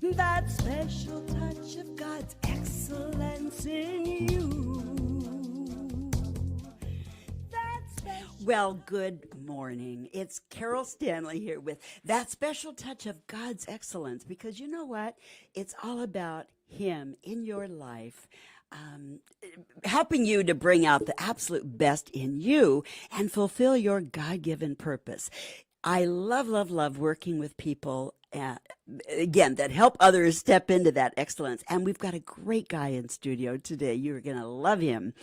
That special touch of God's excellence in you. Well, good morning. It's Carol Stanley here with that special touch of God's excellence, because you know what? It's all about Him in your life. Helping you to bring out the absolute best in you and fulfill your God-given purpose. I love working with people, again, that help others step into that excellence. And we've got a great guy in studio today. You're going to love him.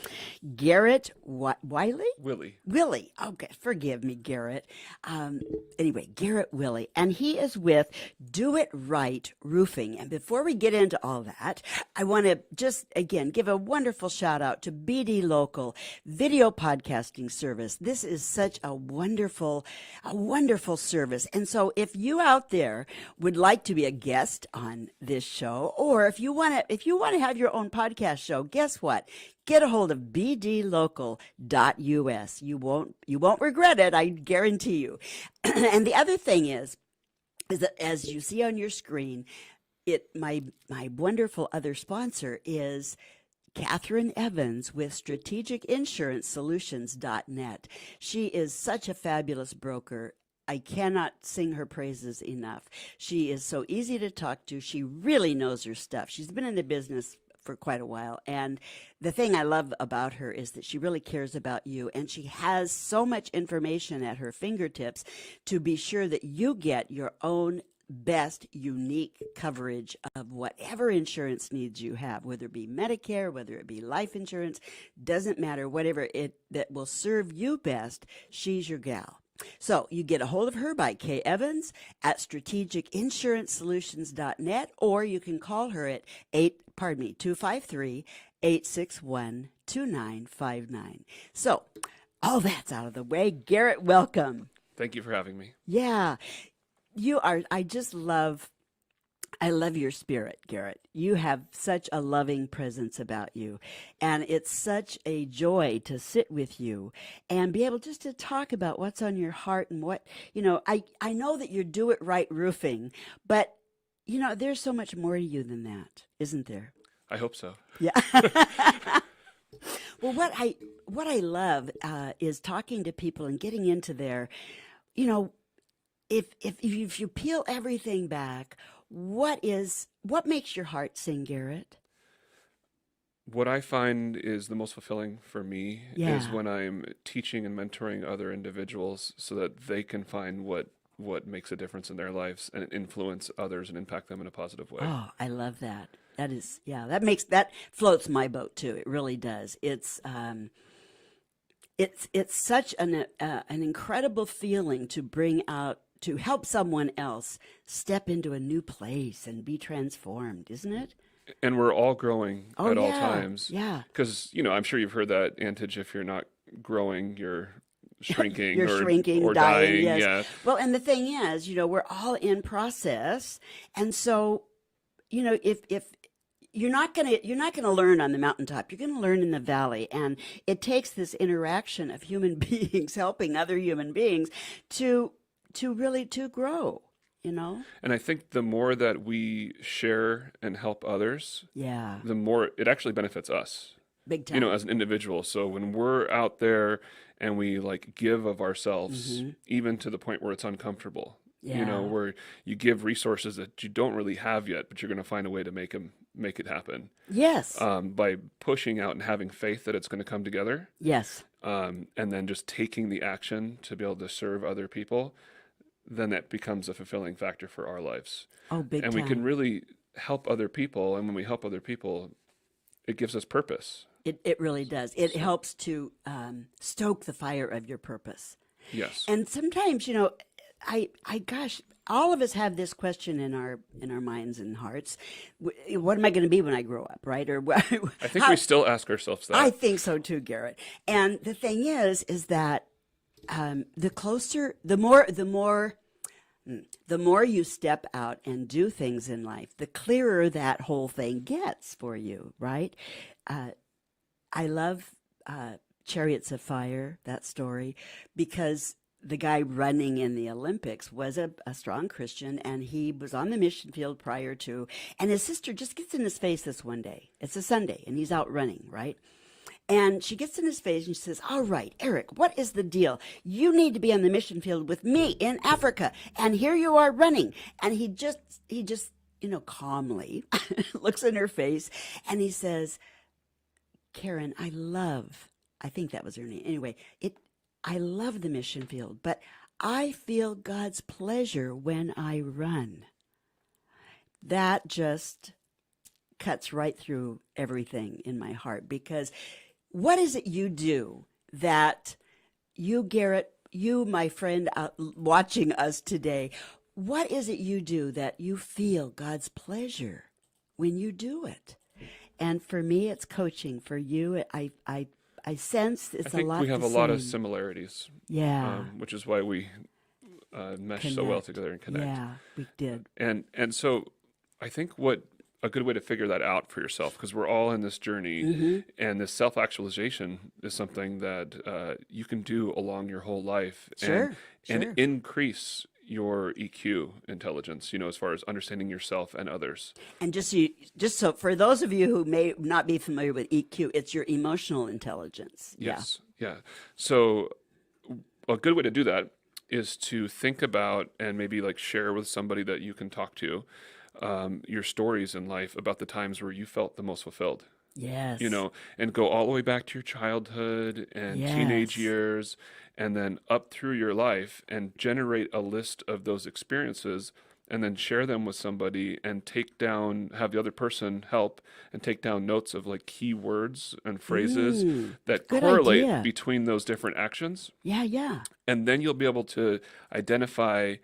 Garrett Wiley? Willie. Okay, forgive me, Garrett. Anyway, Garrett Willie. And he is with Do It Right Roofing. And before we get into all that, I want to just, again, give a wonderful shout out to BD Local Video Podcasting Service. This is such a wonderful service. And so if you out there would like to be a guest on this show, or if you want to have your own podcast show, guess what? Get a hold of bdlocal.us. You won't regret it, I guarantee you. And the other thing is that, as you see on your screen, my wonderful other sponsor is Catherine Evans with strategicinsuranceSolutions.net. She is such a fabulous broker. I cannot sing her praises enough. She is so easy to talk to. She really knows her stuff. She's been in the business for quite a while. And the thing I love about her is that she really cares about you. And she has so much information at her fingertips to be sure that you get your own best unique coverage of whatever insurance needs you have, whether it be Medicare, whether it be life insurance, doesn't matter, whatever that will serve you best, she's your gal. So you get a hold of her by Kay Evans at strategicinsuranceSolutions.net, or you can call her at 253-861-2959. So all that's out of the way. Garrett, welcome. Thank you for having me. Yeah, I love your spirit, Garrett. You have such a loving presence about you. And it's such a joy to sit with you and be able just to talk about what's on your heart and what, I know that you Do It Right Roofing, but, there's so much more to you than that, isn't there? I hope so. Yeah. Well, what I love is talking to people and getting into their, if you peel everything back, what makes your heart sing, Garrett? What I find is the most fulfilling for me is when I'm teaching and mentoring other individuals so that they can find what makes a difference in their lives and influence others and impact them in a positive way. Oh, I love that. That floats my boat too. It really does. It's such an incredible feeling to bring out, to help someone else step into a new place and be transformed, isn't it? And we're all growing at all times. Yeah. Because, I'm sure you've heard that adage, if you're not growing, you're shrinking. You're or shrinking, dying. Yes. Yeah. Well, and the thing is, we're all in process. And so, if you're not going to learn on the mountaintop. You're going to learn in the valley. And it takes this interaction of human beings helping other human beings to really grow, And I think the more that we share and help others, the more it actually benefits us. Big time. As an individual. So when we're out there and we give of ourselves, even to the point where it's uncomfortable, where you give resources that you don't really have yet, but you're going to find a way to make it happen. Yes. By pushing out and having faith that it's going to come together. Yes. And then just taking the action to be able to serve other people, then that becomes a fulfilling factor for our lives. Oh, big time. And we can really help other people. And when we help other people, it gives us purpose. It really does. It helps to stoke the fire of your purpose. Yes. And sometimes, gosh, all of us have this question in our minds and hearts. What am I going to be when I grow up, right? Or I think we still ask ourselves that. I think so too, Garrett. And the thing is that the more you step out and do things in life, the clearer that whole thing gets for you, right? I love Chariots of Fire, that story, because the guy running in the Olympics was a strong Christian, and he was on the mission field prior to, and his sister just gets in his face this one day. It's a Sunday, and he's out running, right? And she gets in his face and she says, "All right, Eric, what is the deal? You need to be on the mission field with me in Africa. And here you are running." And he just, calmly looks in her face and he says, "Karen, I think that was her name. Anyway, I love the mission field, but I feel God's pleasure when I run." That just cuts right through everything in my heart, because what is it you do that you, Garrett, you, my friend watching us today, what is it you do that you feel God's pleasure when you do it? And for me, it's coaching. For you, I sense it's I think a lot we have the a lot of same. similarities, Yeah, which is why we mesh so well connect. together and connect. Yeah, we did. And so I think what a good way to figure that out for yourself, because we're all in this journey, and this self-actualization is something that you can do along your whole life, Sure, and sure. increase your EQ intelligence, as far as understanding yourself and others. And just so for those of you who may not be familiar with EQ, it's your emotional intelligence. Yeah. Yes. Yeah. So a good way to do that is to think about and maybe like share with somebody that you can talk to your stories in life about the times where you felt the most fulfilled, Yes. and go all the way back to your childhood and teenage Yes. years and then up through your life and generate a list of those experiences and then share them with somebody and have the other person help and take down notes of like key words and phrases that Good correlate idea. between those different actions. Yeah, yeah. And then you'll be able to identify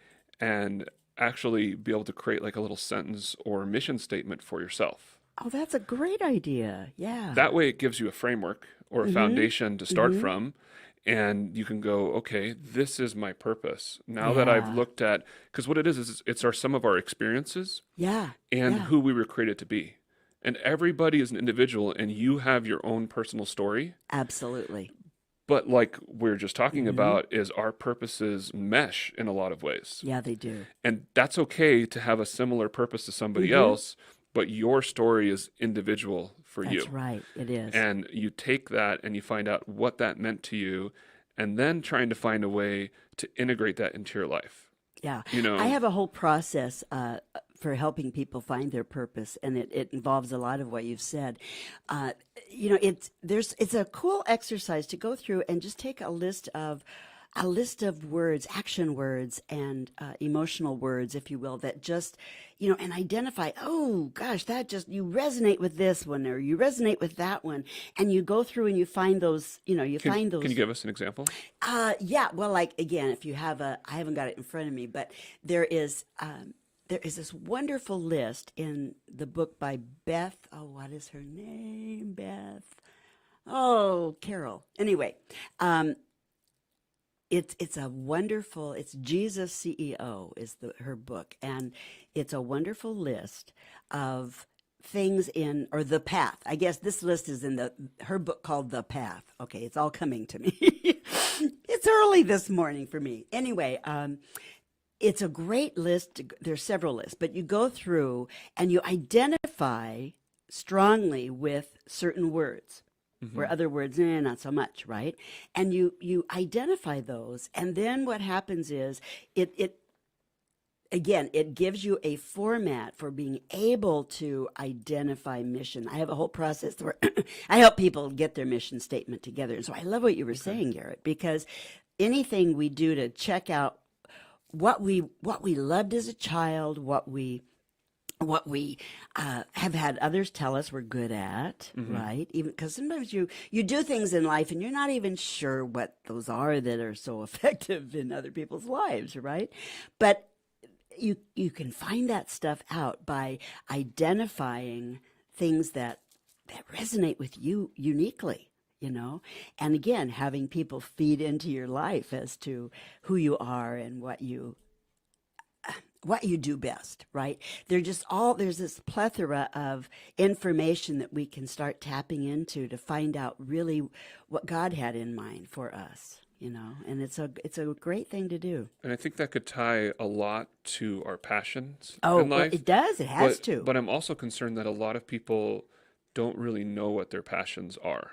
and actually be able to create like a little sentence or mission statement for yourself. Oh, that's a great idea. Yeah. That way it gives you a framework or a foundation to start from. And you can go, okay, this is my purpose. Now that I've Yeah. looked at, because what it is it's some of our experiences Yeah. and Yeah. who we were created to be. And everybody is an individual and you have your own personal story. Absolutely. But like we're just talking about is our purposes mesh in a lot of ways. Yeah, they do. And that's okay to have a similar purpose to somebody else, but your story is individual for you. That's right. It is. And you take that and you find out what that meant to you, and then trying to find a way to integrate that into your life. Yeah. You know, I have a whole process for helping people find their purpose, and it involves a lot of what you've said. It's a cool exercise to go through and just take a list of words, action words, and emotional words, if you will, that just, and identify, oh gosh, you resonate with this one or you resonate with that one. And you go through and you find those, find those. can you give us an example? Yeah. Well, like, again, if you have I haven't got it in front of me, but there is this wonderful list in the book by Beth. Oh, what is her name? Beth. Oh, Carol. Anyway, it's Jesus CEO is her book, and it's a wonderful list of things or The Path. I guess this list is in her book called The Path. Okay, it's all coming to me. It's early this morning for me. Anyway, it's a great list. There's several lists, but you go through and you identify strongly with certain words. Where other words, not so much, right? And you identify those, and then what happens is it gives you a format for being able to identify mission. I have a whole process where I help people get their mission statement together. And so I love what you were saying, Garrett, because anything we do to check out what we loved as a child, what we have had others tell us we're good at, right? Even because sometimes you do things in life and you're not even sure what those are that are so effective in other people's lives, right? But you can find that stuff out by identifying things that resonate with you uniquely. And again, having people feed into your life as to who you are and what you do best, right? There's this plethora of information that we can start tapping into to find out really what God had in mind for us. and it's a great thing to do. And I think that could tie a lot to our passions Oh, in well, life. it does. It has to. But I'm also concerned that a lot of people don't really know what their passions are.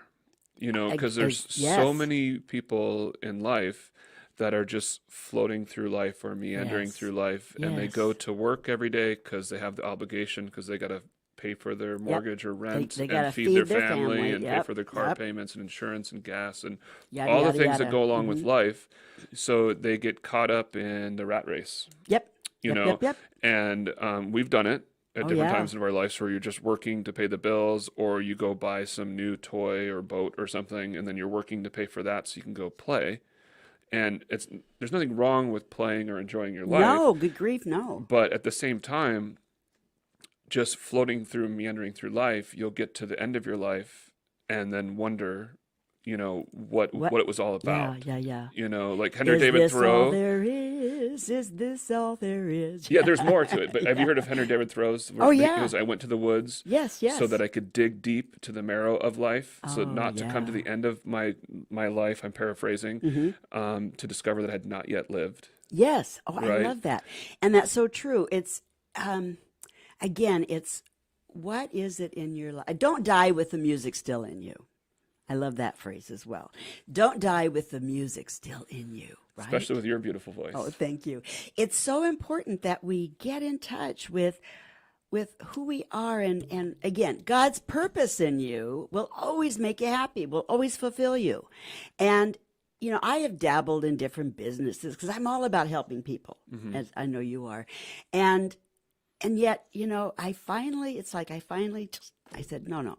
Because there's so Yes, many people in life that are just floating through life or meandering yes, through life, and they go yes. to work every day because they have the obligation, because they got to pay for their Yep. mortgage or They rent they got and to feed their feed their family family. and pay Yep. for their car Yep. payments and insurance and gas and Yada all the yada things that yada. go along with Hmm. life. So they get caught up in the rat race, Yep. you Yep. know, Yep. Yep. and we've done it at Oh different yeah. times in our lives where you're just working to pay the bills, or you go buy some new toy or boat or something, and then you're working to pay for that so you can go play. And there's nothing wrong with playing or enjoying your life, No, good grief, no. but at the same time, just floating through, meandering through life, you'll get to the end of your life and then wonder, What? what it was all Yeah, about. yeah, yeah. Like Henry Is David this all Thoreau. there is? Is this all there is? Yeah, there's more to it. But have you Yeah. heard of Henry David Thoreau's? Oh He yeah. goes, "I went to the woods Yes, so that yes. I could dig deep to the marrow of life, so Oh not to come to yeah. the end of my life." I'm paraphrasing, Hmm. to discover that I had not yet lived. Yes. Oh, I Right? love that. And that's so true. Um again, it's what is it in your life? Don't die with the music still in you. I love that phrase as well. Don't die with the music still in you, Especially right? with your beautiful Oh, voice. thank you. It's so important that we get in touch with who we are, and again, God's purpose in you will always make you happy, will always fulfill you. And I have dabbled in different businesses because I'm all about helping people, Hmm. as I know you are. And and yet, it's like I finally just, I said, no, no,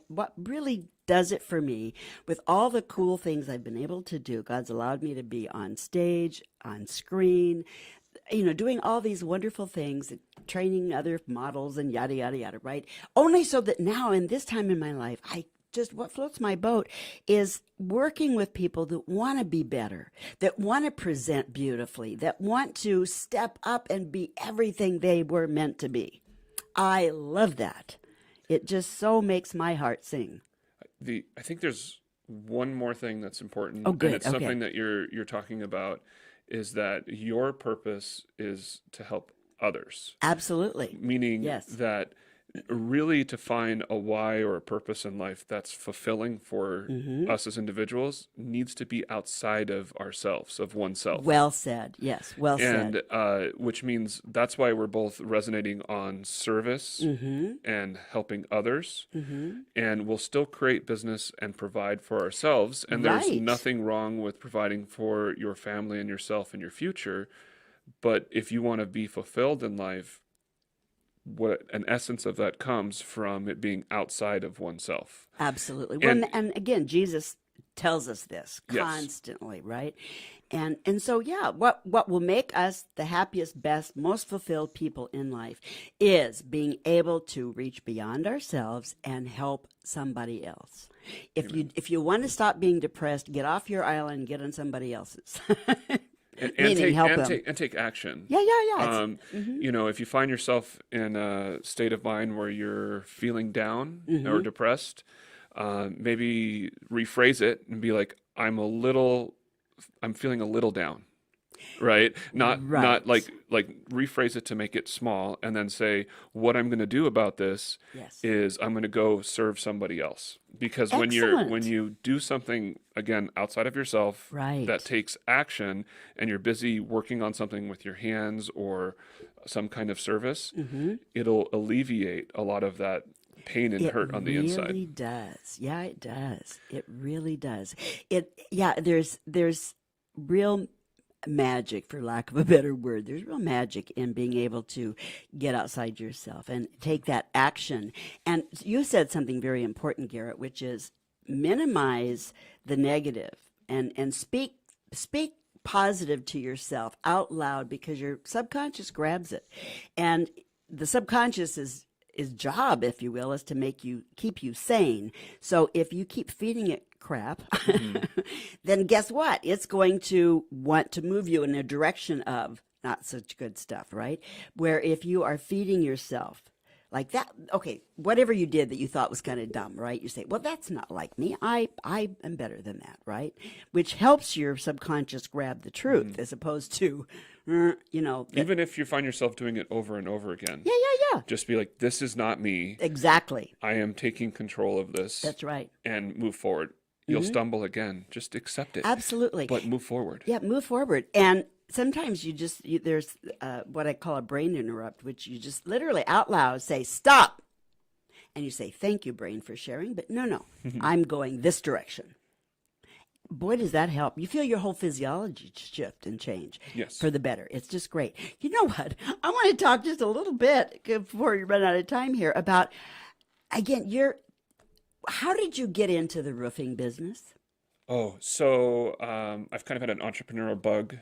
what really does it for me, with all the cool things I've been able to do, God's allowed me to be on stage, on screen, doing all these wonderful things, training other models and yada, yada, yada, right? Only so that now, in this time in my life, what floats my boat is working with people that want to be better, that want to present beautifully, that want to step up and be everything they were meant to be. I love that. It just so makes my heart sing. I think there's one more thing that's important, Oh, and good. it's Okay. something that you're talking about, is that your purpose is to help others, Absolutely. meaning Yes. that really to find a why or a purpose in life that's fulfilling for Hmm. us as individuals needs to be outside of ourselves, of oneself. Well said. Yes. Well said. And which means that's why we're both resonating on service Hmm. and helping others, Hmm. and we'll still create business and provide for ourselves. And there's Right. nothing wrong with providing for your family and yourself and your future. But if you want to be fulfilled in life, what an essence of that comes from it being outside of oneself. Absolutely. Well, And and again, Jesus tells us this yes, constantly, right? And so yeah, what will make us the happiest, best, most fulfilled people in life is being able to reach beyond ourselves and help somebody else. amen. If you want to stop being depressed, get off your island and get on somebody else's. And Meaning take help and them. take and take action. Yeah, yeah, yeah. Hmm. If you find yourself in a state of mind where you're feeling down or Hmm. depressed, maybe rephrase it and be like, I'm feeling a little down, right? Not Right. like rephrase it to make it small, and then say, what I'm going to do about this Yes. is I'm going to go serve somebody else. Because when Excellent. you do something again outside of yourself that Right. takes action, and you're busy working on something with your hands or some kind of service, Hmm. it'll alleviate a lot of that pain and It hurt on the inside. really does. Yeah, it does. It really does. Yeah, there's real magic, for lack of a better word. There's real magic in being able to get outside yourself and take that action. And you said something very important, Garrett, which is minimize the negative and speak positive to yourself out loud, because your subconscious grabs it. And the subconscious is job, if you will, is to keep you sane. So if you keep feeding it crap, Hmm. then guess what? It's going to want to move you in a direction of not such good stuff, right? Where if you are feeding yourself like that. Okay, whatever you did that you thought was kind of dumb, right? You say, well, that's not like me. I am better than that, right? Which helps your subconscious grab the truth as opposed to, that, Even if you find yourself doing it over and over again, yeah, yeah. just be like, this is not me. Exactly. I am taking control of this That's right. and move forward. You'll stumble again. Just accept it, Absolutely. but move forward. Yeah, move forward. And sometimes there's what I call a brain interrupt, which you just literally out loud say, stop. And you say, thank you, brain, for sharing. But no, I'm going this direction. Boy, does that help. You feel your whole physiology shift and change Yes. for the better. It's just great. You know what? I want to talk just a little bit before you run out of time here about, again, how did you get into the roofing business? Oh, so I've kind of had an entrepreneurial bug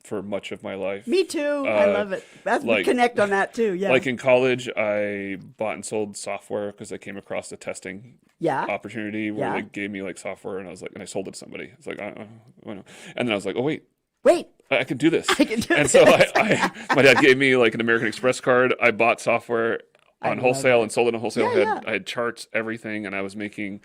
for much of my life. Me too. I love it. We like- connect on that too. Yeah. Like in college, I bought and sold software because I came across a testing Yeah. opportunity where Yeah. they gave me like software, and I was like, and I sold it to somebody. It's like, I know. And then I was like, oh wait, Wait. I can do this. I can do And so this. my dad gave me like an American Express card. I bought software I on love wholesale it. and sold it on wholesale. Yeah, I had charts, everything, and I was making,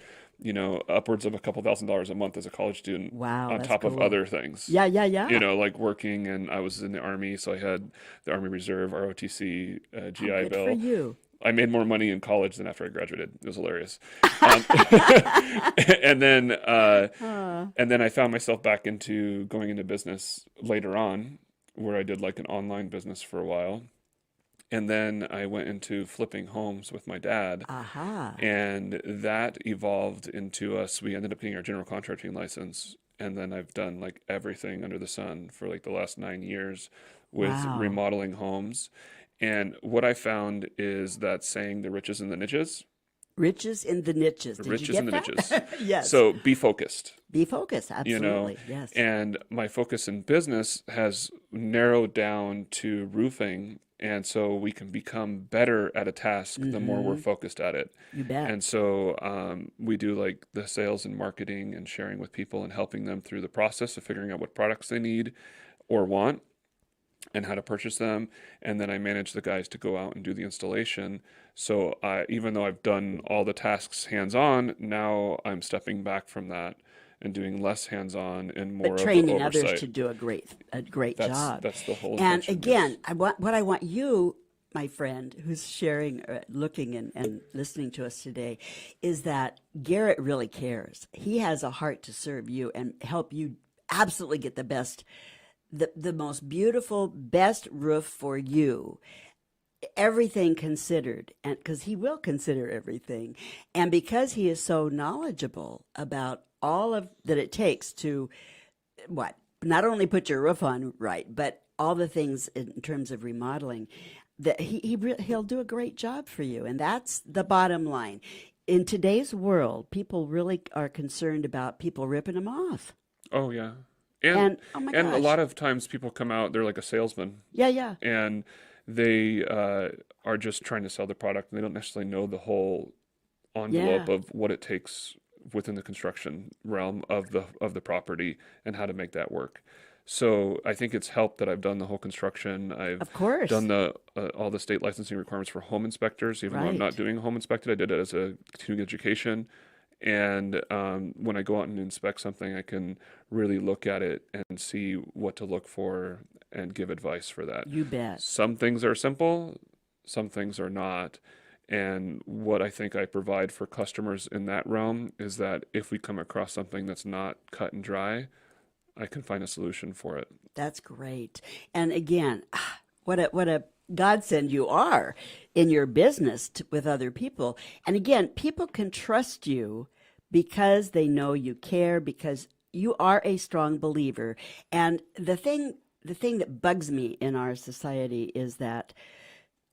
upwards of a couple $1,000s a month as a college student. Wow, On that's top of cool. other things. Yeah, yeah, yeah. Like working, and I was in the Army, so I had the Army Reserve, ROTC, GI Good Bill. for you. I made more money in college than after I graduated. It was hilarious. And then, I found myself back into going into business later on, where I did like an online business for a while. And then I went into flipping homes with my dad. Aha. And that evolved into we ended up getting our general contracting license. And then I've done like everything under the sun for like the last 9 years with Wow. remodeling homes. And what I found is that saying the riches in the niches, Riches in the niches. Did you riches get in the that? niches. Yes. So be focused, Be focused. Absolutely. Yes. And my focus in business has narrowed down to roofing. And so we can become better at a task the more we're focused at it. You bet. And so we do like the sales and marketing and sharing with people and helping them through the process of figuring out what products they need or want and how to purchase them. And then I manage the guys to go out and do the installation. So even though I've done all the tasks hands-on, now I'm stepping back from that and doing less hands-on and more But of training the others oversight. to do a great job. That's the whole And intention, again, what I want you, my friend, who's sharing, looking and listening to us today, is that Garrett really cares. He has a heart to serve you and help you absolutely get the best, the most beautiful, best roof for you. Everything considered, and because he will consider everything, and because he is so knowledgeable about all of that it takes to not only put your roof on right, but all the things in terms of remodeling, that he'll do a great job for you, and that's the bottom line. In today's world, people really are concerned about people ripping them off. Oh yeah. And oh my and a gosh. lot of times people come out, they're like a salesman, Yeah. and they are just trying to sell the product, and they don't necessarily know the whole envelope Yeah. of what it takes within the construction realm of the property and how to make that work. So I think it's helped that I've done the whole construction. I've Of course. done the all the state licensing requirements for home inspectors, even though I'm Right. not doing home inspected. I did it as a continuing education. And when I go out and inspect something, I can really look at it and see what to look for and give advice for that. You bet. Some things are simple, some things are not. And what I think I provide for customers in that realm is that if we come across something that's not cut and dry, I can find a solution for it. That's great. And again, what a godsend you are in your business with other people. And again, people can trust you because they know you care, because you are a strong believer. And the thing that bugs me in our society is that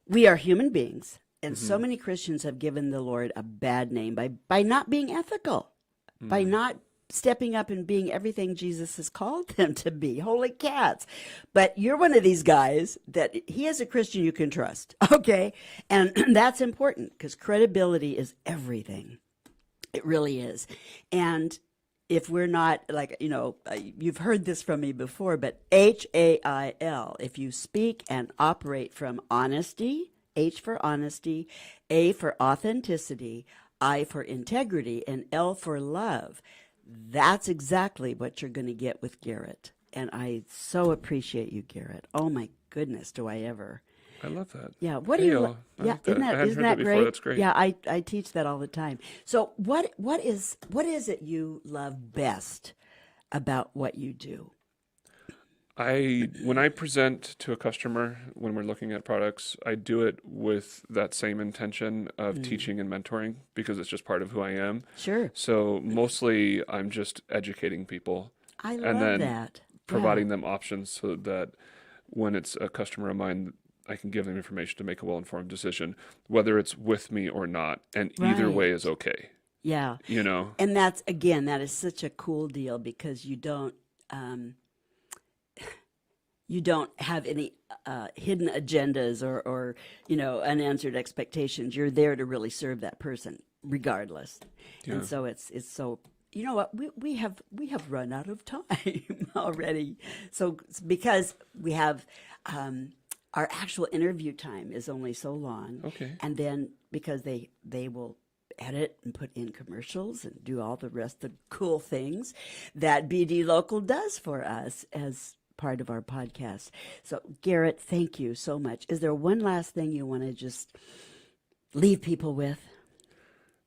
we are human beings. And so many Christians have given the Lord a bad name by not being ethical, by not stepping up and being everything Jesus has called them to be. Holy cats. But you're one of these guys that he is a Christian you can trust. Okay. And that's important because credibility is everything. It really is. And if we're not like, you've heard this from me before, but HAIL, if you speak and operate from honesty, H for honesty, A for authenticity, I for integrity, and L for love. That's exactly what you're going to get with Garrett. And I so appreciate you, Garrett. Oh my goodness, do I ever. I love that. Yeah, what do Hey, you I yeah, like that. I hadn't isn't heard that that before. great? That's great. Yeah, I teach that all the time. So what is it you love best about what you do? When I present to a customer when we're looking at products, I do it with that same intention of teaching and mentoring because it's just part of who I am. Sure. So mostly I'm just educating people I and love then that. providing them options so that when it's a customer of mine, I can give them information to make a well-informed decision, whether it's with me or not. And either way Right. is okay, Yeah. you know? And that's, again, that is such a cool deal because you don't have any hidden agendas or unanswered expectations. You're there to really serve that person regardless. Yeah. And so it's so, you know what, we have run out of time already. So because we have our actual interview time is only so long. Okay. And then because they will edit and put in commercials and do all the rest of the cool things that BD Local does for us as part of our podcast. So Garrett, thank you so much. Is there one last thing you want to just leave people with?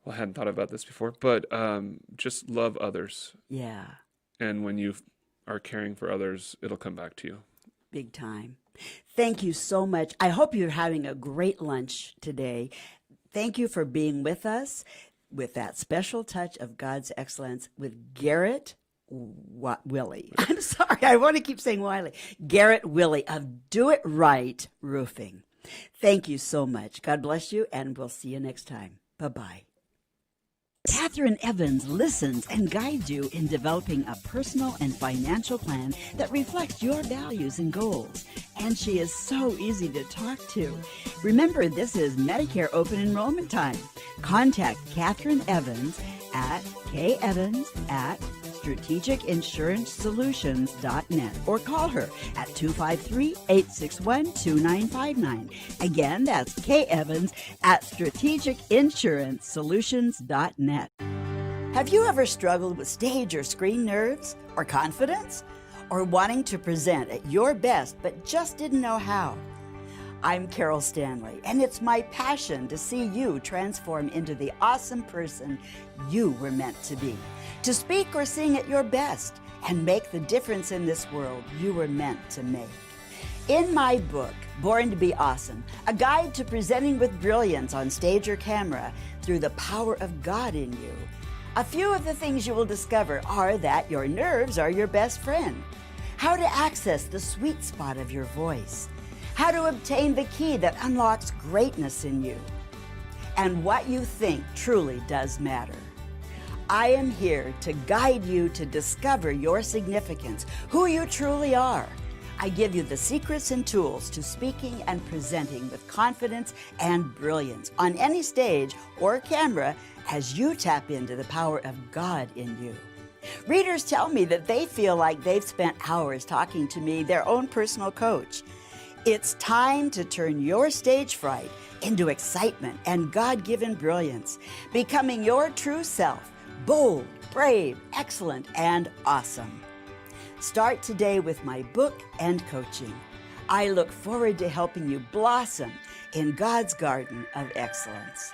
Well, I hadn't thought about this before, but just love others. Yeah, And when you are caring for others, it'll come back to you. big time. Thank you so much. I hope you're having a great lunch today. Thank you for being with us with that special touch of God's excellence with Garrett Willie. I'm sorry, I want to keep saying Wiley. Garrett Willie of Do It Right Roofing. Thank you so much. God bless you, and we'll see you next time. Bye-bye. Catherine Evans listens and guides you in developing a personal and financial plan that reflects your values and goals. And she is so easy to talk to. Remember, this is Medicare open enrollment time. Contact Catherine Evans at kevans@strategicinsuranceSolutions.net or call her at 253-861-2959. Again, that's kevans@strategicinsuranceSolutions.net. Have you ever struggled with stage or screen nerves or confidence? Or wanting to present at your best but just didn't know how? I'm Carol Stanley, and it's my passion to see you transform into the awesome person you were meant to be, to speak or sing at your best, and make the difference in this world you were meant to make. In my book, Born to Be Awesome, a guide to presenting with brilliance on stage or camera through the power of God in you, a few of the things you will discover are that your nerves are your best friend, how to access the sweet spot of your voice, how to obtain the key that unlocks greatness in you, and what you think truly does matter. I am here to guide you to discover your significance, who you truly are. I give you the secrets and tools to speaking and presenting with confidence and brilliance on any stage or camera as you tap into the power of God in you. Readers tell me that they feel like they've spent hours talking to me, their own personal coach. It's time to turn your stage fright into excitement and God-given brilliance, becoming your true self, bold, brave, excellent, and awesome. Start today with my book and coaching. I look forward to helping you blossom in God's garden of excellence.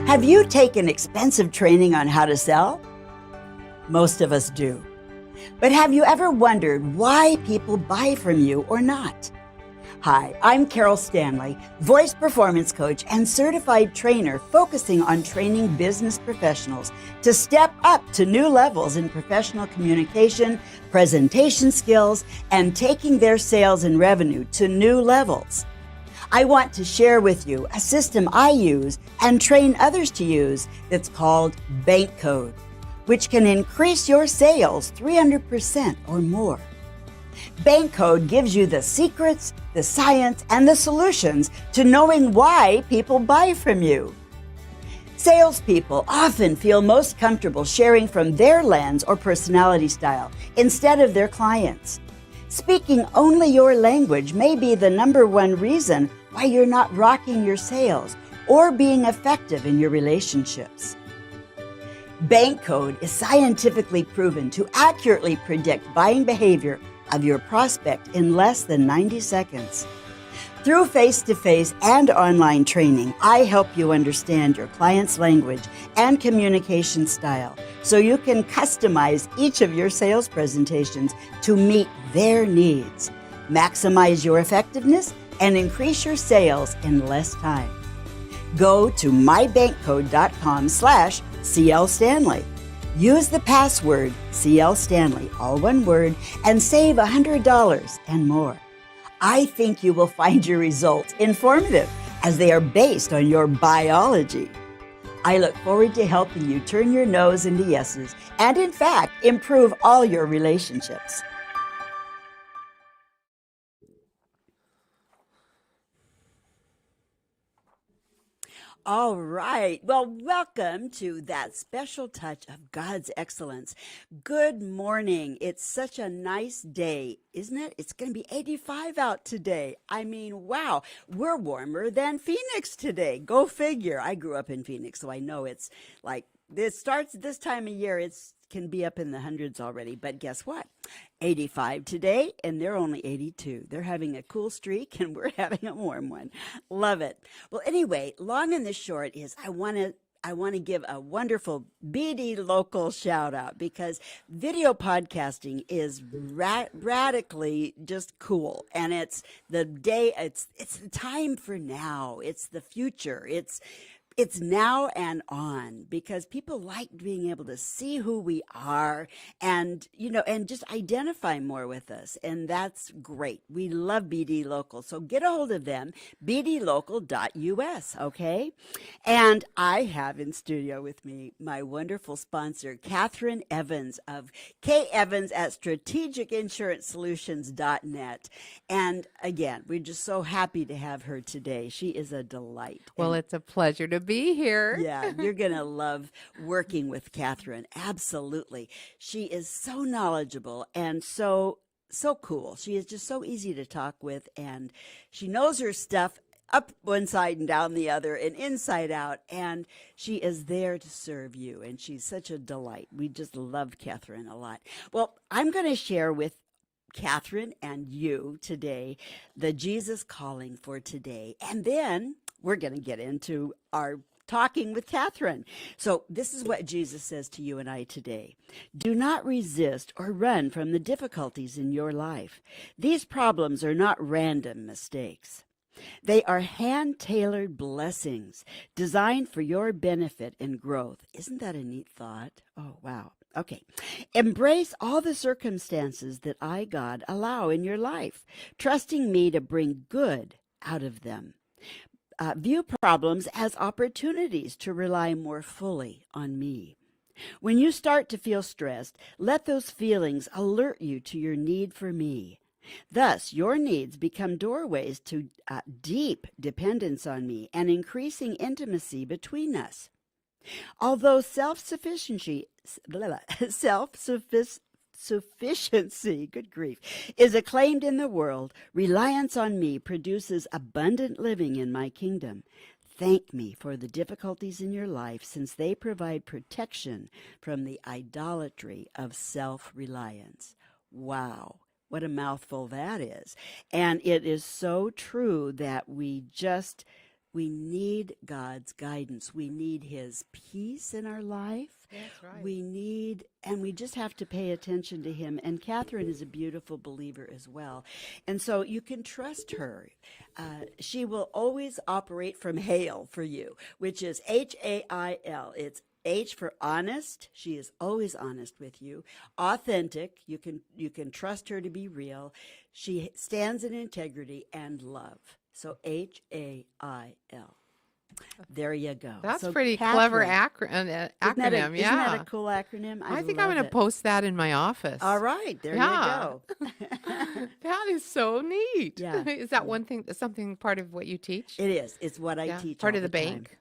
Have you taken expensive training on how to sell? Most of us do. But have you ever wondered why people buy from you or not? Hi, I'm Carol Stanley, voice performance coach and certified trainer focusing on training business professionals to step up to new levels in professional communication, presentation skills, and taking their sales and revenue to new levels. I want to share with you a system I use and train others to use that's called Bank Code, which can increase your sales 300% or more. Bank Code gives you the secrets, the science, and the solutions to knowing why people buy from you. Salespeople often feel most comfortable sharing from their lens or personality style instead of their clients'. Speaking only your language may be the number one reason why you're not rocking your sales or being effective in your relationships. Bank Code is scientifically proven to accurately predict buying behavior of your prospect in less than 90 seconds. Through face-to-face and online training, I help you understand your client's language and communication style so you can customize each of your sales presentations to meet their needs, maximize your effectiveness, and increase your sales in less time. Go to mybankcode.com/CL Stanley. Use the password CL Stanley, all one word, and save $100 and more. I think you will find your results informative as they are based on your biology. I look forward to helping you turn your no's into yeses and, in fact, improve all your relationships. All right. Well, welcome to That Special Touch of God's Excellence. Good morning. It's such a nice day, isn't it? It's going to be 85 out today. I mean, wow, we're warmer than Phoenix today. Go figure. I grew up in Phoenix, so I know it's like this starts this time of year. It's can be up in the hundreds already, but guess what? 85 today, and they're only 82. They're having a cool streak, and we're having a warm one. Love it. Well, anyway, long and the short is I want to give a wonderful BD local shout out because video podcasting is radically just cool, and it's the time for now. It's the future. It's now and on because people like being able to see who we are and, and just identify more with us. And that's great. We love BD Local. So get a hold of them, bdlocal.us, okay? And I have in studio with me my wonderful sponsor, Catherine Evans of K. Evans at strategicinsuranceSolutions.net. And again, we're just so happy to have her today. She is a delight. Well, it's a pleasure to be here. Yeah, you're going to love working with Catherine. Absolutely. She is so knowledgeable and so cool. She is just so easy to talk with, and she knows her stuff up one side and down the other and inside out, and she is there to serve you, and she's such a delight. We just love Catherine a lot. Well, I'm going to share with Catherine and you today the Jesus calling for today, and then we're going to get into our talking with Catherine. So this is what Jesus says to you and I today. Do not resist or run from the difficulties in your life. These problems are not random mistakes. They are hand-tailored blessings designed for your benefit and growth. Isn't that a neat thought? Oh, wow. Okay. Embrace all the circumstances that I, God, allow in your life, trusting me to bring good out of them. View problems as opportunities to rely more fully on me. When you start to feel stressed, let those feelings alert you to your need for me. Thus, your needs become doorways to deep dependence on me and increasing intimacy between us. Although self-sufficiency, good grief, is acclaimed in the world, reliance on me produces abundant living in my kingdom. Thank me for the difficulties in your life, since they provide protection from the idolatry of self-reliance. Wow. What a mouthful that is. And it is so true that we need God's guidance. We need his peace in our life. That's right. We just have to pay attention to him. And Catherine is a beautiful believer as well. And so you can trust her. She will always operate from HAIL for you, which is HAIL. It's H for honest. She is always honest with you. Authentic. You can trust her to be real. She stands in integrity and love. So HAIL. There you go. That's so pretty Catherine, clever acronym. Isn't Yeah. that a cool acronym? I think I'm going to post that in my office. All right. There you go. That is so neat. Yeah. Is that one thing, something part of what you teach? It is. It's what I teach. Part all of the time. bank?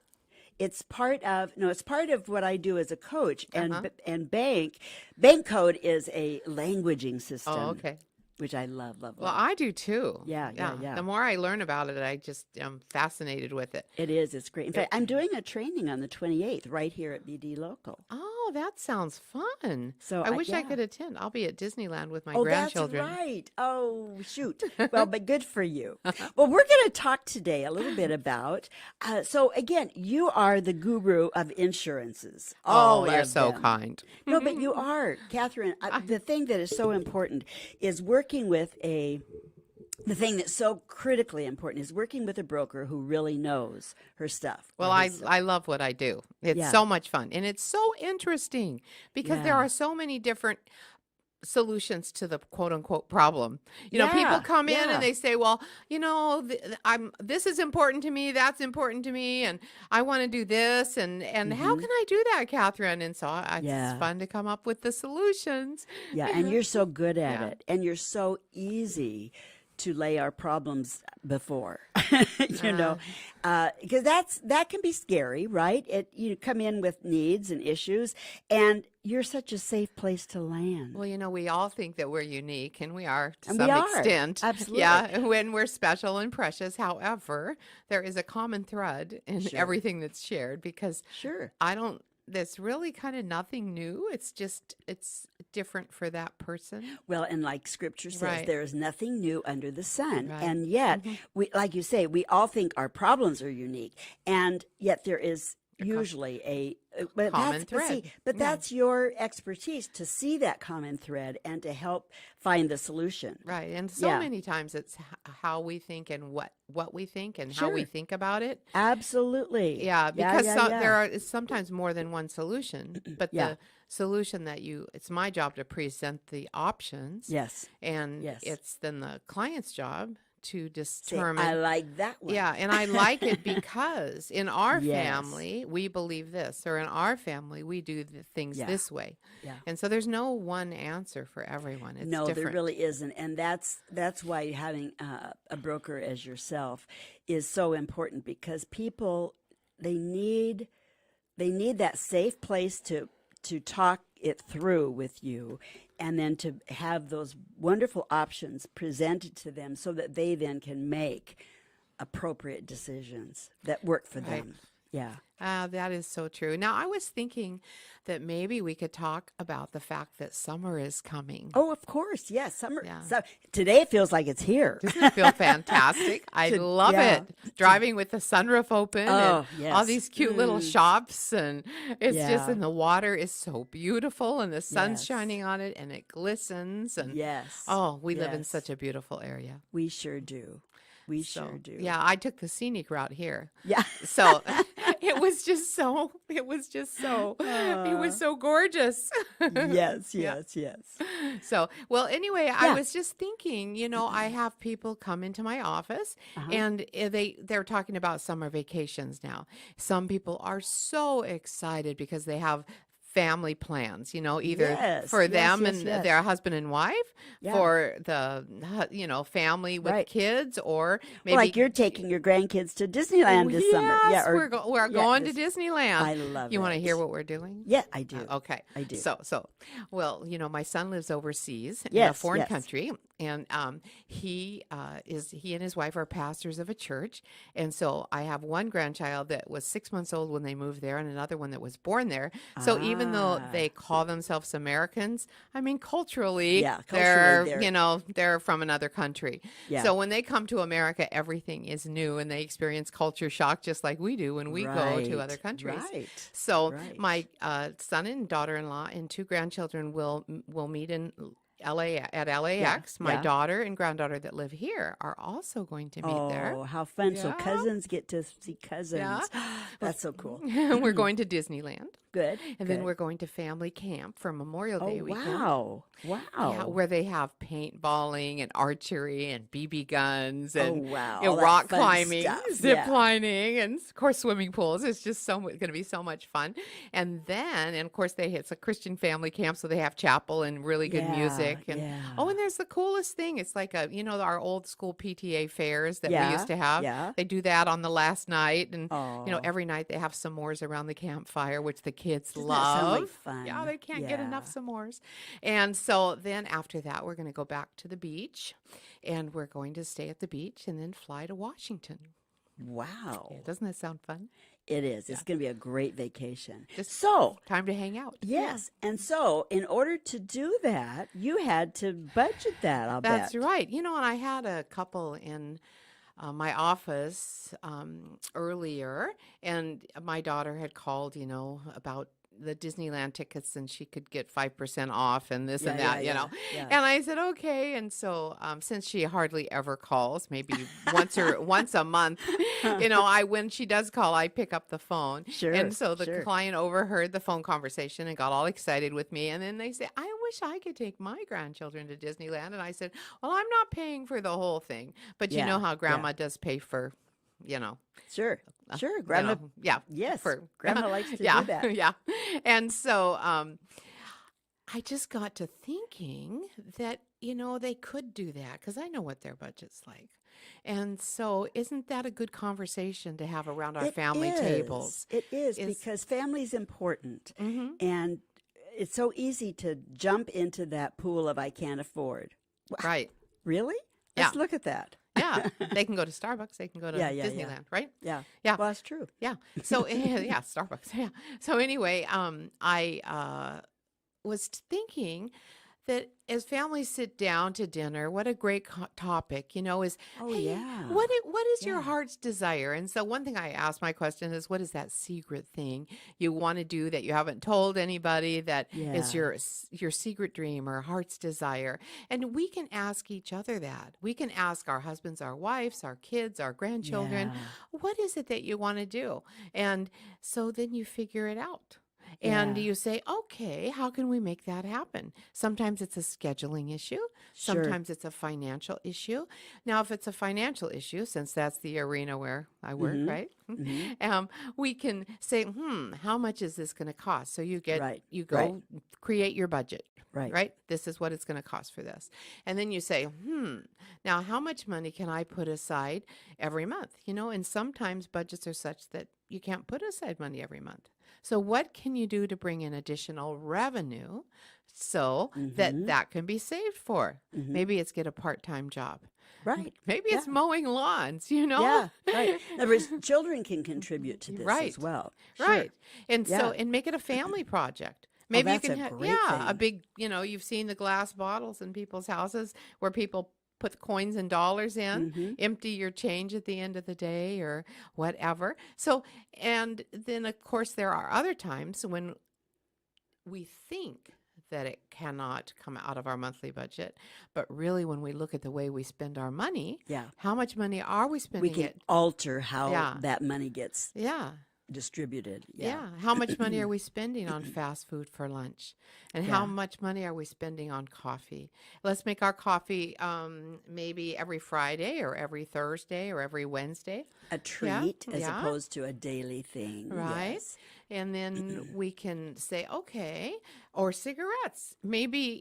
It's part of what I do as a coach, and Uh-huh. bank code is a languaging system. Oh, okay. which I love, love, Well, love. I do too. Yeah. The more I learn about it, I just am fascinated with it. It is. It's great. In fact, I'm doing a training on the 28th right here at BD Local. Oh, that sounds fun. So I wish I yeah. could attend. I'll be at Disneyland with my Oh, grandchildren. that's right. Oh, shoot. Well, but good for you. Well, we're going to talk today a little bit about. So again, you are the guru of insurances. All Oh, you're of so them. kind. No, but you are, Catherine. The thing that is so important is working with the thing that's so critically important is working with a broker who really knows her stuff. Well, or I his stuff. I love what I do. It's Yeah. so much fun, and it's so interesting because there Yeah. are so many different solutions to the quote unquote problem. You know, people Yeah, come in yeah. and they say, "Well, this is important to me, that's important to me, and I want to do this, and how can I do that, Catherine?" And so Yeah. it's fun to come up with the solutions. Yeah, and you're so good at Yeah. it, and you're so easy to lay our problems before, because that can be scary, right? You come in with needs and issues, and you're such a safe place to land. Well, we all think that we're unique, and we are to And some we are. extent. Absolutely. Yeah, when we're special and precious. However, there is a common thread in Sure. everything that's shared because Sure. there's really kind of nothing new. It's different for that person. Well, and like Scripture says, Right. there is nothing new under the sun, Right. and yet we, like you say, we all think our problems are unique, and yet there is usually but common that's, but see, thread. but Yeah. that's your expertise to see that common thread and to help find the solution. Right. And so Yeah. many times it's how we think and what we think and how we Sure. think about it. Absolutely. Yeah, because yeah. there are sometimes more than one solution, but Yeah. the solution it's my job to present the options. Yes. And Yes. it's then the client's job to See, determine. I like that one. Yeah, and I like it because in our Yes. family, we believe this, or in our family, we do the things Yeah. this way. Yeah. And so there's no one answer for everyone. It's No, different. there really isn't, and that's why having a broker as yourself is so important, because people they need that safe place to talk it through with you, and then to have those wonderful options presented to them so that they then can make appropriate decisions that work for Right. them. Yeah. That is so true. Now, I was thinking that maybe we could talk about the fact that summer is coming. Oh, of course. Yes. Summer. Yeah. So, today it feels like it's here. Doesn't it feel fantastic? I love yeah. it. Driving with the sunroof open Oh, and all yes. these cute little shops, and it's just, Yeah. and the water is so beautiful, and the sun's Yes. shining on it, and it glistens, and Yes. oh, we live in Yes. such a beautiful area. We sure do. We So, sure do. yeah, I took the scenic route here. Yeah. So it was so gorgeous. Yes, Yeah. yes, yes. So, well, anyway, I Yeah. was just thinking, I have people come into my office Uh-huh. and they're talking about summer vacations now. Some people are so excited because they have family plans, either Yes, for yes, them yes, and yes. their husband and wife, Yeah. for the, family with Right. kids, or maybe Well, like you're taking your grandkids to Disneyland this summer. Yeah, Yes, or, we're yeah, going to this- Disneyland. I love You want to it. hear what we're doing? Yeah, I do. Okay. I do. Well, my son lives overseas in a Yes, foreign yes. country, and he and his wife are pastors of a church, and so I have one grandchild that was 6 months old when they moved there, and another one that was born there. So even though Ah. they call themselves Americans, I mean culturally, Yeah, they're culturally they're from another country. Yeah. So when they come to America, everything is new, and they experience culture shock just like we do when we go to other Right, countries. Right. So Right. my son and daughter-in-law and two grandchildren will meet in LAX. My yeah. daughter and granddaughter that live here are also going to meet there. Oh, how fun. So Yeah. cousins get to see cousins. Yeah. That's so cool. We're going to Disneyland, Good. and then good. we're going to family camp for Memorial Oh, Day weekend. wow. Wow. Yeah, where they have paintballing and archery and BB guns and Oh, wow. you know, All that rock fun climbing, stuff. zip Yeah. lining, and of course swimming pools. It's just going to be so much fun. And then, and of course, it's a Christian family camp, so they have chapel and really good Yeah. music music. And oh, and there's the coolest thing. It's like our old school PTA fairs that we used to have. Yeah. They do that on the last night. And, Oh. every night they have s'mores around the campfire, which the kids Doesn't that sound love. like fun? Yeah, they can't get enough Yeah. s'mores. And so then after that, we're going to go back to the beach, and we're going to stay at the beach and then fly to Washington. Wow. Yeah, doesn't that sound fun? It is. It's going to be a great vacation. Just So, time to hang out. yes. And so, in order to do that, you had to budget that, I'll That's bet. right. And I had a couple in my office earlier, and my daughter had called, about the Disneyland tickets, and she could get 5% off and this and that, Yeah. And I said, okay. And so since she hardly ever calls, maybe once a month, when she does call, I pick up the phone. Sure. And so the sure. client overheard the phone conversation and got all excited with me. And then they say, I wish I could take my grandchildren to Disneyland. And I said, well, I'm not paying for the whole thing. But you Yeah, know how yeah. grandma does pay for, Sure. Sure. Grandma. yeah. Yes. For Grandma likes to yeah, do that. yeah. And so I just got to thinking that, they could do that because I know what their budget's like. And so isn't that a good conversation to have around our It family tables? is. It is Is- because family's important. Mm-hmm. And it's so easy to jump into that pool of I can't afford. Right. Really? Yeah. Let's look at that. Yeah. They can go to Starbucks. They can go to Yeah, yeah, yeah. Disneyland, right? Yeah. Yeah. Well, that's true. Yeah. So yeah, Starbucks. Yeah. So anyway, I was thinking that as families sit down to dinner, what a great topic, is Oh, hey, yeah. what is your Yeah. heart's desire? And so one thing I ask my question is, what is that secret thing you want to do that you haven't told anybody that is Yeah. your secret dream or heart's desire? And we can ask each other that. We can ask our husbands, our wives, our kids, our grandchildren, Yeah. what is it that you want to do? And so then you figure it out. And Yeah. you say, okay, how can we make that happen? Sometimes it's a scheduling issue. Sure. Sometimes it's a financial issue. Now, if it's a financial issue, since that's the arena where I work, Mhm. right? Mhm. We can say, how much is this going to cost? So you Right. you go Right. create your budget. Right. Right? This is what it's going to cost for this. And then you say, now how much money can I put aside every month? And sometimes budgets are such that you can't put aside money every month. So what can you do to bring in additional revenue so Mhm. that can be saved for? Mhm. Maybe it's get a part-time job. Right. Maybe it's Yeah. mowing lawns, Yeah. Right. In other words, children can contribute to this Right. as well. Sure. Right. And so Yeah. and make it a family project. Maybe that's you can a have great a thing. big, you've seen the glass bottles in people's houses where people put coins and dollars in, Mhm. empty your change at the end of the day or whatever. So, and then of course there are other times when we think that it cannot come out of our monthly budget, but really when we look at the way we spend our money, Yeah. how much money are we We spending can it? alter how Yeah. that money gets Yeah. distributed. Yeah. How much money are we spending on fast food for lunch? And how Yeah. much money are we spending on coffee? Let's make our coffee maybe every Friday or every Thursday or every Wednesday, A treat as yeah. opposed to a daily thing. right? Yes. And then we can say, okay, or cigarettes. Maybe,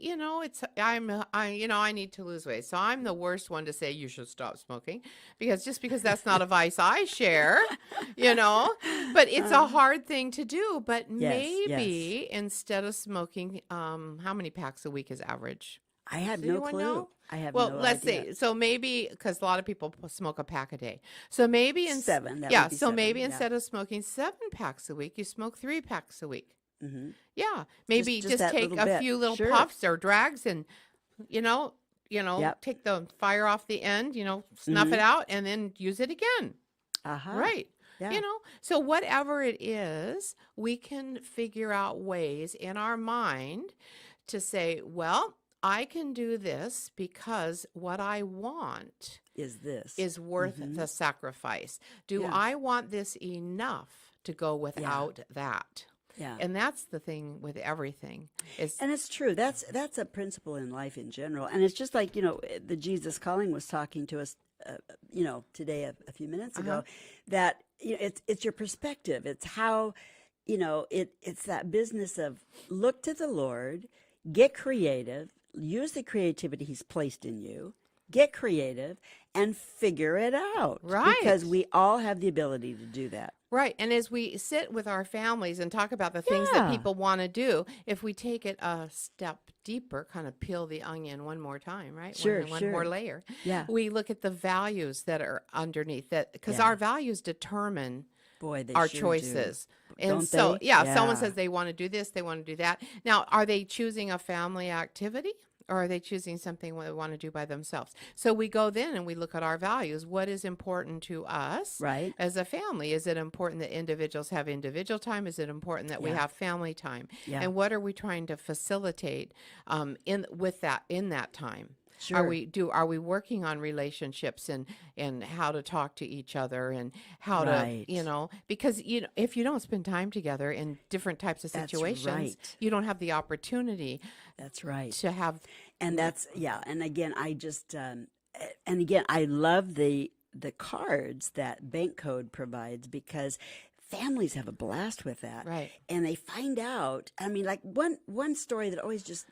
I need to lose weight. So I'm the worst one to say you should stop smoking because that's not a vice I share, but it's a hard thing to do. But Yes, maybe instead of smoking, how many packs a week is average? I have Does no anyone clue. know? I have Well, no let's idea. see. So maybe because a lot of people smoke a pack a day. So maybe Seven, that yeah. would be So seven, maybe yeah. instead of smoking 7 packs a week, you smoke 3 packs a week. Mhm. Yeah, maybe just just that take little a bit. few little Sure. puffs or drags, and Yep. take the fire off the end. Snuff it out, and then use it again. Uh-huh. Right. Yeah. So whatever it is, we can figure out ways in our mind to say, well, I can do this because what I want Is this. is worth the sacrifice. Do Yeah. I want this enough to go without that? Yeah. And that's the thing with everything. And it's true. That's a principle in life in general. And it's just like, the Jesus Calling was talking to us, today a few minutes ago, that it's your perspective. It's how, it's that business of look to the Lord, get creative, use the creativity he's placed in you, get creative, and figure it out. Right. Because we all have the ability to do that. Right. And as we sit with our families and talk about the things that Yeah. people want to do, if we take it a step deeper, kind of peel the onion one more time, right? Sure, One more sure. layer. Yeah. We look at the values that are underneath that, because Yeah. our values determine Boy, they our sure do. choices. And Don't so, they? yeah, if someone Yeah. says they want to do this, they want to do that. Now, are they choosing a family activity? Or are they choosing something they want to do by themselves? So we go then and we look at our values. What is important to us Right. as a family? Is it important that individuals have individual time? Is it important that we Yeah. have family time? Yeah. And what are we trying to facilitate in that time? Sure. Are we working on relationships and how to talk to each other and how Right. to, because if you don't spend time together in different types of That's situations, right. you don't have the opportunity That's right. to have. And that's, yeah. And again, I love the cards that Bank Code provides, because families have a blast with that. Right. And they find out, I mean, like one story that always just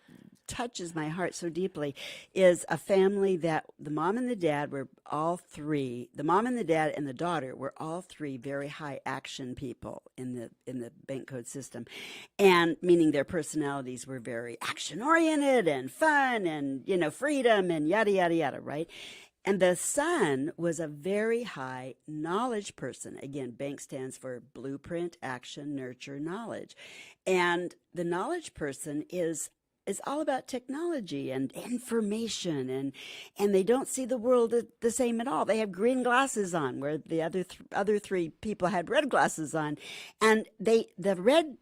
touches my heart so deeply is a family that the mom and the dad were all three, the mom and the dad and the daughter were all three very high action people in the Bank Code system. And meaning their personalities were very action oriented and fun and, freedom and yada, yada, yada, right? And the son was a very high knowledge person. Again, BANK stands for Blueprint, Action, Nurture, Knowledge. And the knowledge person is all about technology and information, and they don't see the world the same at all. They have green glasses on, where the other three people had red glasses on, and the red,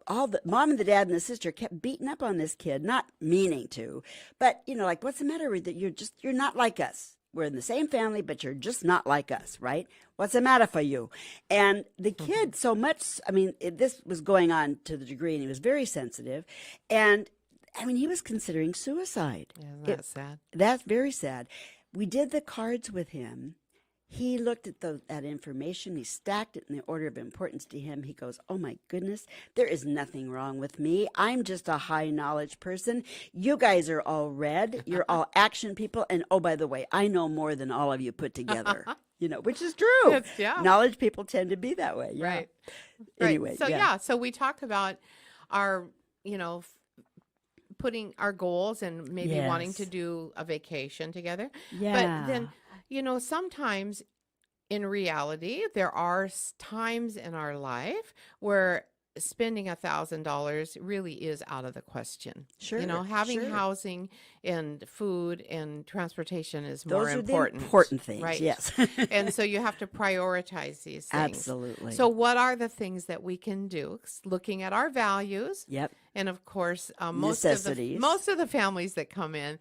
all the mom and the dad and the sister kept beating up on this kid, not meaning to, but like, what's the matter with you? You're not like us. We're in the same family, but you're just not like us, right? What's the matter for you? And the kid, so much, this was going on to the degree, and he was very sensitive, and he was considering suicide. Isn't that sad? That's very sad. We did the cards with him. He looked at that information. He stacked it in the order of importance to him. He goes, oh my goodness, there is nothing wrong with me. I'm just a high knowledge person. You guys are all red. You're all action people. And oh, by the way, I know more than all of you put together. Which is true. Yeah. Knowledge people tend to be that way. Yeah. Right. Anyway. So so we talked about our, putting our goals and maybe wanting to Yes. do a vacation together. Yeah. But then, sometimes in reality, there are times in our life where spending $1,000 really is out of the question. Sure, Having sure. housing and food and transportation is Those more are important. the important things. Right. Yes. And so you have to prioritize these things. Absolutely. So what are the things that we can do? Looking at our values, Yep. and of course, Necessities. most of the families that come in,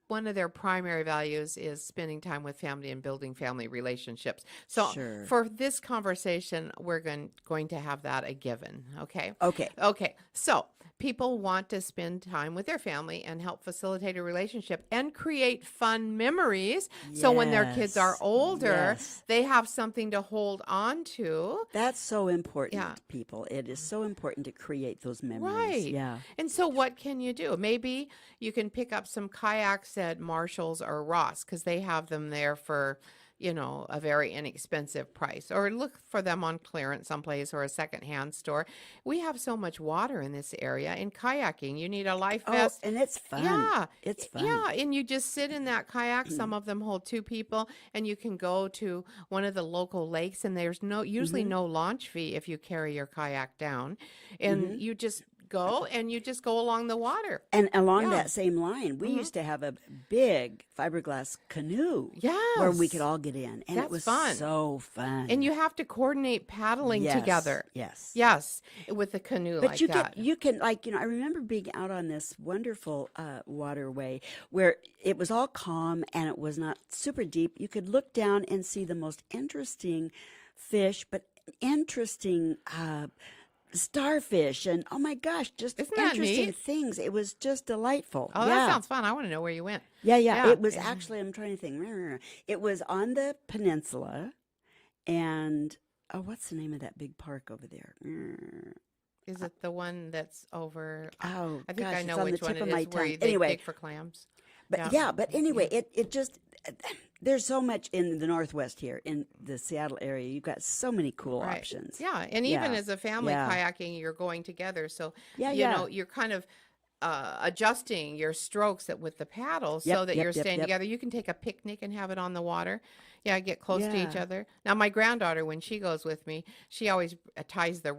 one of their primary values is spending time with family and building family relationships. So Sure. for this conversation, we're going to have that a given. Okay. Okay. Okay. So people want to spend time with their family and help facilitate a relationship and create fun memories. So when their kids are Yes. older, Yes. they have something to hold on to. That's so important, Yeah. people. It is so important to create those memories. Right. Yeah. And so what can you do? Maybe you can pick up some kayaks at Marshall's or Ross, because they have them there for, a very inexpensive price, or look for them on clearance someplace or a secondhand store. We have so much water in this area. In kayaking, you need a life vest. Oh, and it's fun. Yeah. It's fun. Yeah, and you just sit in that kayak. Some of them hold two people, and you can go to one of the local lakes, and there's usually Mm-hmm. no launch fee if you carry your kayak down. And you just go along the water. And along Yeah. that same line, we used to have a big fiberglass canoe where we could Yes. all get in. And That's it was fun. so fun. And you have to coordinate paddling Yes, together. Yes. Yes, with a canoe But like you that. you can, like, I remember being out on this wonderful waterway where it was all calm and it was not super deep. You could look down and see the most interesting fish, but interesting starfish, and oh my gosh, just Isn't that interesting neat? things. It was just delightful. Oh, yeah. that sounds fun. I want to know where you went. Yeah. Yeah. It was actually, I'm trying to think. It was on the peninsula, and what's the name of that big park over there? Is it the one that's over? Oh, I think gosh, I it's know on the which one tip it of my is, where tongue. they Anyway, dig for clams. but anyway, it just there's so much in the Northwest here in the Seattle area. You've got so many cool Right. options. Yeah, and even Yeah. as a family Yeah. kayaking, you're going together, so Yeah, you yeah. know you're kind of adjusting your strokes with the paddles so that you're staying yep. together. You can take a picnic and have it on the water. Yeah, get close to each Yeah. other. Now, my granddaughter, when she goes with me, she always ties her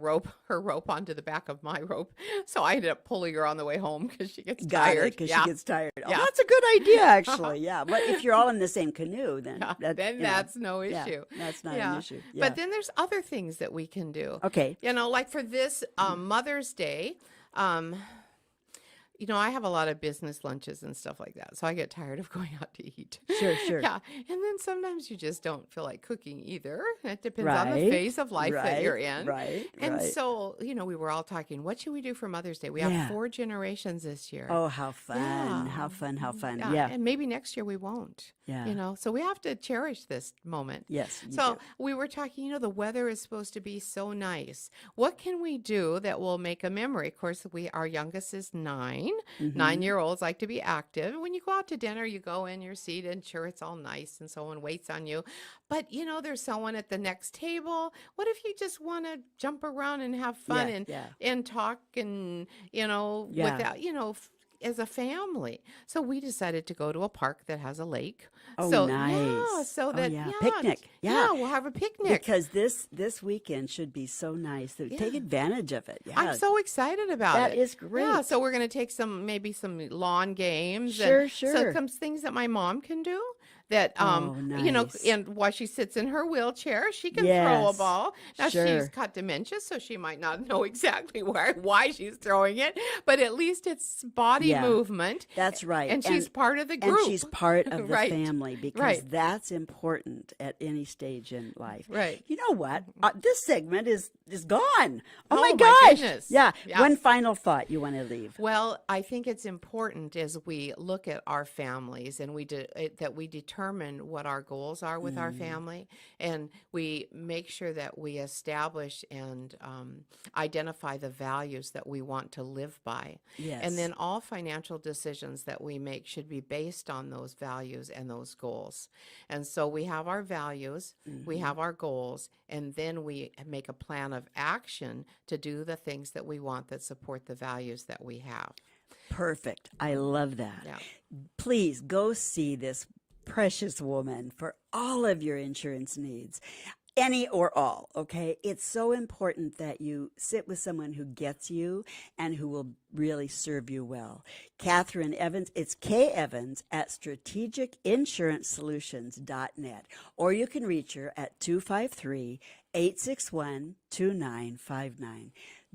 rope onto the back of my rope. So I ended up pulling her on the way home because she gets Got it, tired. because Yeah. she gets tired. Oh, Yeah. that's a good idea, actually. Yeah, but if you're all in the same canoe, then Then that's no yeah, issue. that's not Yeah. an issue. Yeah. But then there's other things that we can do. Okay. You know, like for this Mother's Day, you know, I have a lot of business lunches and stuff like that, so I get tired of going out to eat. Sure. Yeah, and then sometimes you just don't feel like cooking either. It depends on the Right, phase of life that you're in. Right. And so, you know, we were all talking, what should we do for Mother's Day? We have Yeah. 4 generations this year. Oh, how fun! Yeah. How fun! How fun! Yeah, Yeah. and maybe next year we won't. Yeah. You know, so we have to cherish this moment. Yes. you So do. we were talking, you know, the weather is supposed to be so nice. What can we do that will make a memory? Of course, our youngest is 9. Mm-hmm. 9-year-olds like to be active. When you go out to dinner, you go in your seat and sure, it's all nice and someone waits on you. But, you know, there's someone at the next table. What if you just want to jump around and have fun and talk and, you know, Yeah. without, you know, as a family. So we decided to go to a park that has a lake. Oh, so, nice. Yeah, so Oh, that yeah. Picnic. Yeah. Yeah, we'll have a picnic. Because this weekend should be so nice. So take advantage of it. Yeah. I'm so excited about That it. is great. Yeah, so we're going to take maybe some lawn games. Sure, and sure. So some things that my mom can do that, Oh, you know, nice. and while she sits in her wheelchair, she can throw a Yes, ball. Now, sure. she's got dementia, so she might not know exactly why she's throwing it, but at least it's body Yeah. movement. That's right. And she's part of the group. And she's part of the Right. family because Right. that's important at any stage in life. Right. You know what? This segment is gone. Oh, Oh, my my gosh. goodness. Yeah. Yeah. One final thought you want to leave. Well, I think it's important as we look at our families and that we determine what our goals are with our family, and we make sure that we establish and identify the values that we want to live by. Yes. And then all financial decisions that we make should be based on those values and those goals. And so we have our values, we have our goals, and then we make a plan of action to do the things that we want that support the values that we have. Perfect. I love that. Yeah. Please go see this precious woman for all of your insurance needs. Any or all, okay? It's so important that you sit with someone who gets you and who will really serve you well. Catherine Evans, it's K Evans at strategicinsurancesolutions.net, or you can reach her at 253-861-2959.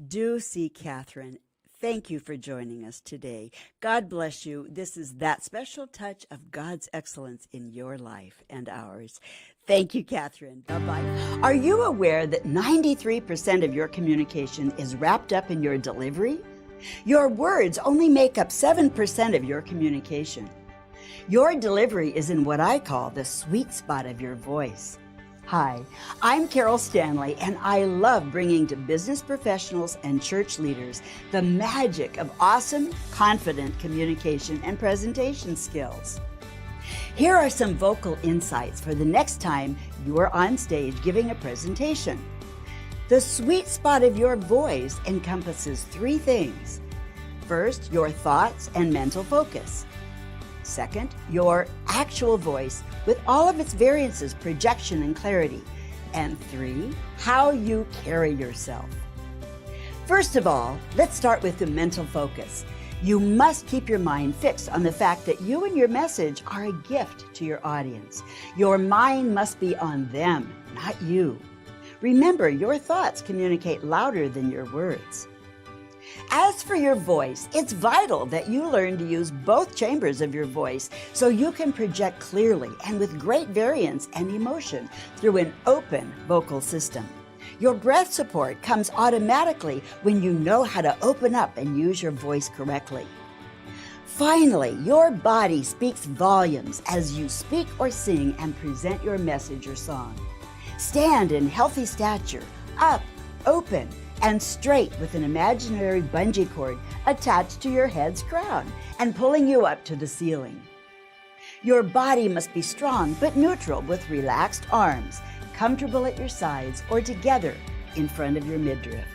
Do see Catherine. Thank you for joining us today. God bless you. This is that special touch of God's excellence in your life and ours. Thank you, Catherine. Bye-bye. Are you aware that 93% of your communication is wrapped up in your delivery? Your words only make up 7% of your communication. Your delivery is in what I call the sweet spot of your voice. Hi, I'm Carol Stanley, and I love bringing to business professionals and church leaders the magic of awesome, confident communication and presentation skills. Here are some vocal insights for the next time you are on stage giving a presentation. The sweet spot of your voice encompasses 3 things. First, your thoughts and mental focus. Second, your actual voice with all of its variances, projection, and clarity. And 3, how you carry yourself. First of all, let's start with the mental focus. You must keep your mind fixed on the fact that you and your message are a gift to your audience. Your mind must be on them, not you. Remember, your thoughts communicate louder than your words. As for your voice, it's vital that you learn to use both chambers of your voice so you can project clearly and with great variance and emotion through an open vocal system. Your breath support comes automatically when you know how to open up and use your voice correctly. Finally, your body speaks volumes as you speak or sing and present your message or song. Stand in healthy stature, up, open, and straight with an imaginary bungee cord attached to your head's crown and pulling you up to the ceiling. Your body must be strong but neutral with relaxed arms, comfortable at your sides or together in front of your midriff.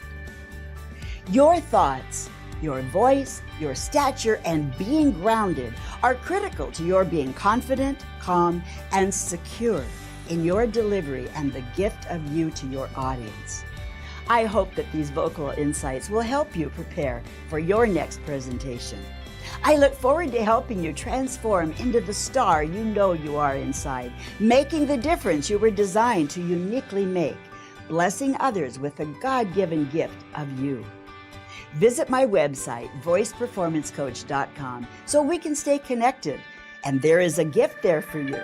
Your thoughts, your voice, your stature, and being grounded are critical to your being confident, calm, and secure in your delivery and the gift of you to your audience. I hope that these vocal insights will help you prepare for your next presentation. I look forward to helping you transform into the star you know you are inside, making the difference you were designed to uniquely make, blessing others with the God-given gift of you. Visit my website, voiceperformancecoach.com, so we can stay connected. And there is a gift there for you.